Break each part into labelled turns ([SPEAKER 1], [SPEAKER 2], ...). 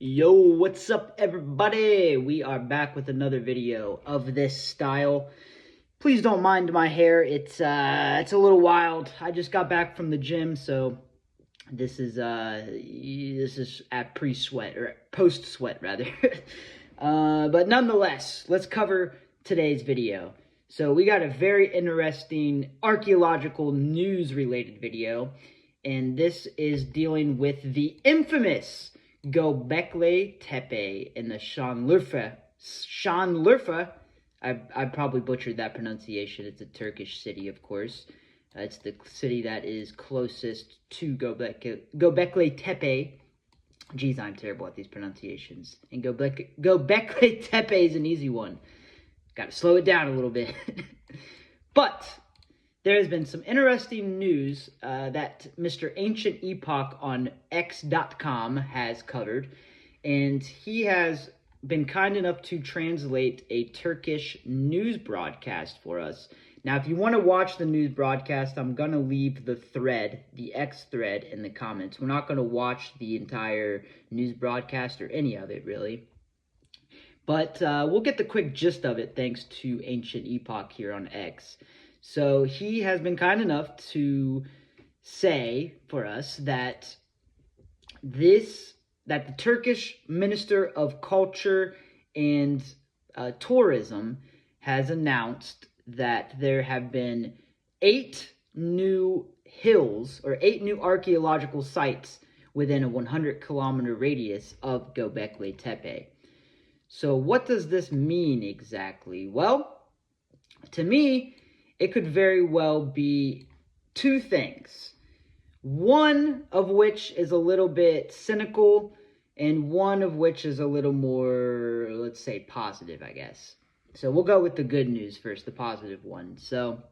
[SPEAKER 1] Yo, what's up everybody? We are back with another video of this style. Please don't mind my hair. It's a little wild. I just got back from the gym, so this is at pre-sweat or post-sweat rather. But nonetheless, let's cover today's video. So we got a very interesting archaeological news related video, and this is dealing with the infamous Gobekli Tepe in the Şanlıurfa. I probably butchered that pronunciation. It's a Turkish city, of course. It's the city that is closest to Gobekli Tepe. Geez, I'm terrible at these pronunciations. And Gobekli Tepe is an easy one. Got to slow it down a little bit. But there has been some interesting news that Mr. Ancient Epoch on X.com has covered, and he has been kind enough to translate a Turkish news broadcast for us. Now, if you want to watch the news broadcast, I'm going to leave the thread, the X thread, in the comments. We're not going to watch the entire news broadcast or any of it, really. But we'll get the quick gist of it thanks to Ancient Epoch here on X. So he has been kind enough to say for us that the Turkish Minister of Culture and Tourism has announced that there have been 8 new hills or 8 new archaeological sites within a 100-kilometer radius of Gobekli Tepe. So what does this mean exactly? Well, to me, it could very well be 2 things. One of which is a little bit cynical, and one of which is a little more, let's say, positive, I guess. So we'll go with the good news first, the positive one. So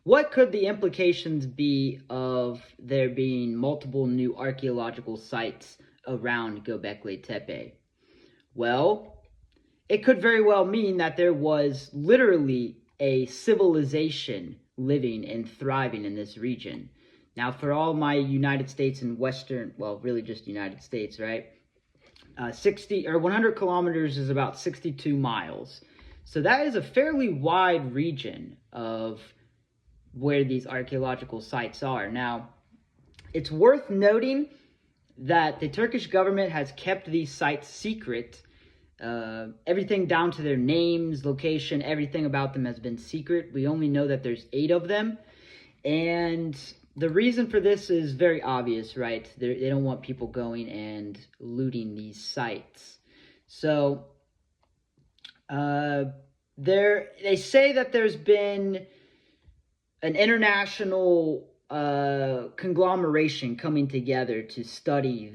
[SPEAKER 1] what could the implications be of there being multiple new archaeological sites around Gobekli Tepe? Well, it could very well mean that there was literally a civilization living and thriving in this region. Now, for all my United States and Western, well, really just United States, right? 100 kilometers is about 62 miles. So that is a fairly wide region of where these archaeological sites are. Now, it's worth noting that the Turkish government has kept these sites secret. Everything down to their names, location, everything about them has been secret. We only know that there's 8 of them. And the reason for this is very obvious, right? They don't want people going and looting these sites. So they say that there's been an international conglomeration coming together to study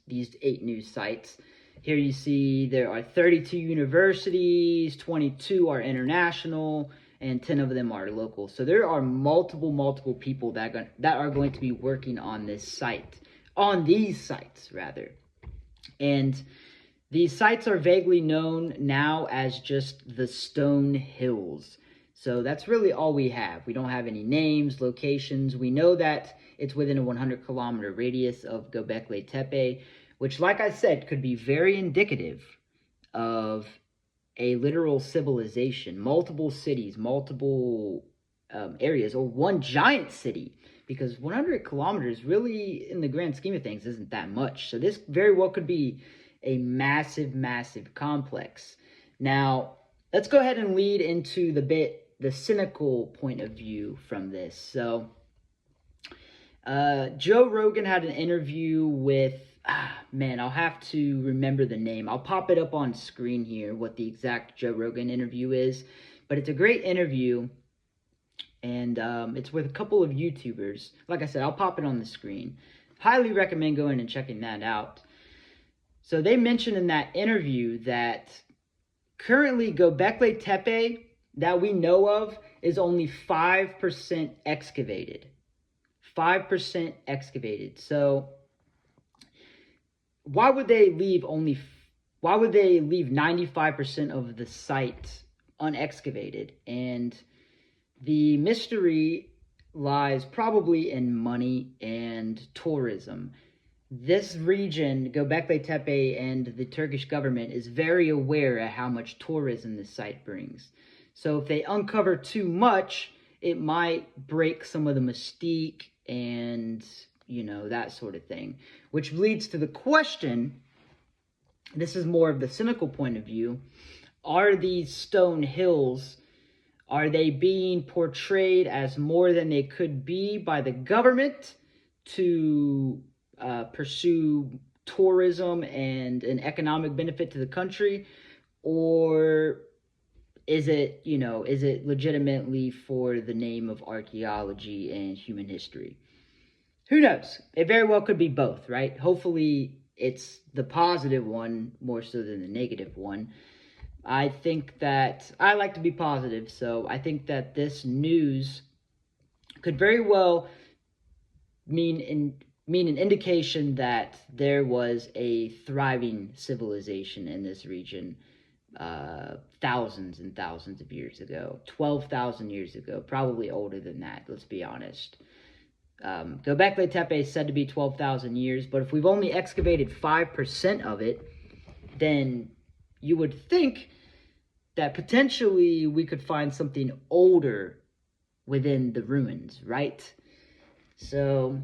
[SPEAKER 1] these 8 new sites. Here you see there are 32 universities, 22 are international, and 10 of them are local. So there are multiple people that are going to be working on these sites, rather. And these sites are vaguely known now as just the Stone Hills. So that's really all we have. We don't have any names, locations. We know that it's within a 100-kilometer radius of Gobekli Tepe, which, like I said, could be very indicative of a literal civilization, multiple cities, multiple areas, or one giant city, because 100 kilometers really, in the grand scheme of things, isn't that much. So this very well could be a massive complex. Now, let's go ahead and lead into the cynical point of view from this. So, Joe Rogan had an interview with, I'll have to remember the name. I'll pop it up on screen here, what the exact Joe Rogan interview is. But it's a great interview, and it's with a couple of YouTubers. Like I said, I'll pop it on the screen. Highly recommend going and checking that out. So they mentioned in that interview that currently Gobekli Tepe, that we know of, is only 5% excavated. 5% excavated. So why would they leave 95% of the site unexcavated? And the mystery lies probably in money and tourism. this region, Göbekli Tepe, and the Turkish government is very aware of how much tourism this site brings. So if they uncover too much, it might break some of the mystique and, that sort of thing. Which leads to the question, this is more of the cynical point of view, are these stone hills, are they being portrayed as more than they could be by the government to pursue tourism and an economic benefit to the country, or is it legitimately for the name of archaeology and human history? Who knows? It very well could be both, right? Hopefully it's the positive one more so than the negative one. I think that I like to be positive, so I think that this news could very well mean an indication that there was a thriving civilization in this region thousands and thousands of years ago, 12,000 years ago, probably older than that, let's be honest. Göbekli Tepe is said to be 12,000 years, but if we've only excavated 5% of it, then you would think that potentially we could find something older within the ruins, right? So,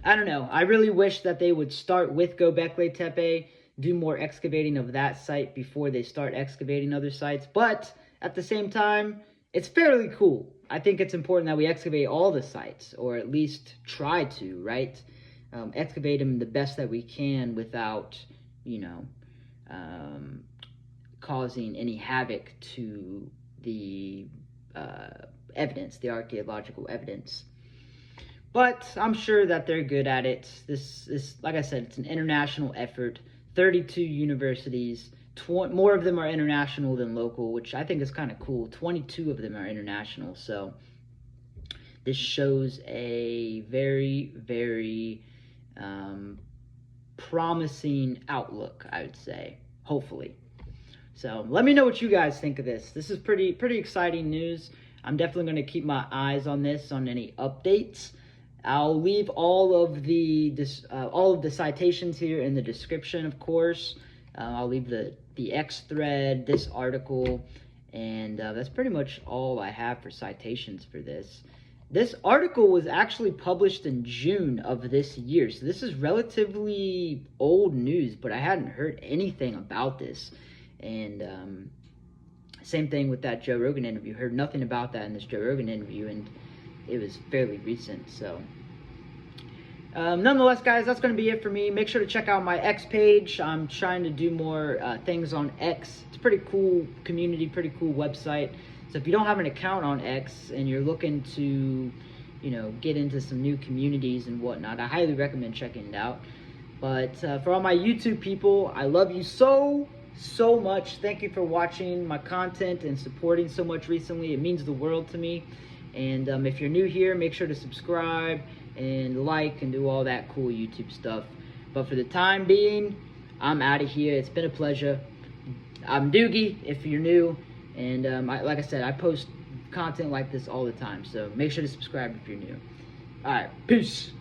[SPEAKER 1] I don't know. I really wish that they would start with Göbekli Tepe, do more excavating of that site before they start excavating other sites. But at the same time, it's fairly cool. I think it's important that we excavate all the sites, or at least try to, right? Excavate them the best that we can without, causing any havoc to the evidence, the archaeological evidence. But I'm sure that they're good at it. This is, like I said, it's an international effort. 32 universities, more of them are international than local, which I think is kind of cool. 22 of them are international, so this shows a very, very promising outlook, I would say, hopefully. So let me know what you guys think of this. This is pretty exciting news. I'm definitely going to keep my eyes on this, on any updates. I'll leave all of the citations here in the description, of course. I'll leave the X thread, this article, and that's pretty much all I have for citations for this. This article was actually published in June of this year, so this is relatively old news, but I hadn't heard anything about this. And same thing with that Joe Rogan interview. Heard nothing about that in this Joe Rogan interview, and it was fairly recent. So nonetheless, guys, that's going to be it for me. Make sure to check out my X page. I'm trying to do more things on X. It's a pretty cool community, pretty cool website. So if you don't have an account on X and you're looking to, get into some new communities and whatnot, I highly recommend checking it out. But for all my YouTube people, I love you so much. Thank you for watching my content and supporting so much recently. It means the world to me. And if you're new here, make sure to subscribe and like and do all that cool YouTube stuff. But for the time being, I'm out of here. It's been a pleasure. I'm Doogie if you're new, and like I said, I post content like this all the time, so make sure to subscribe if you're new. Alright, peace.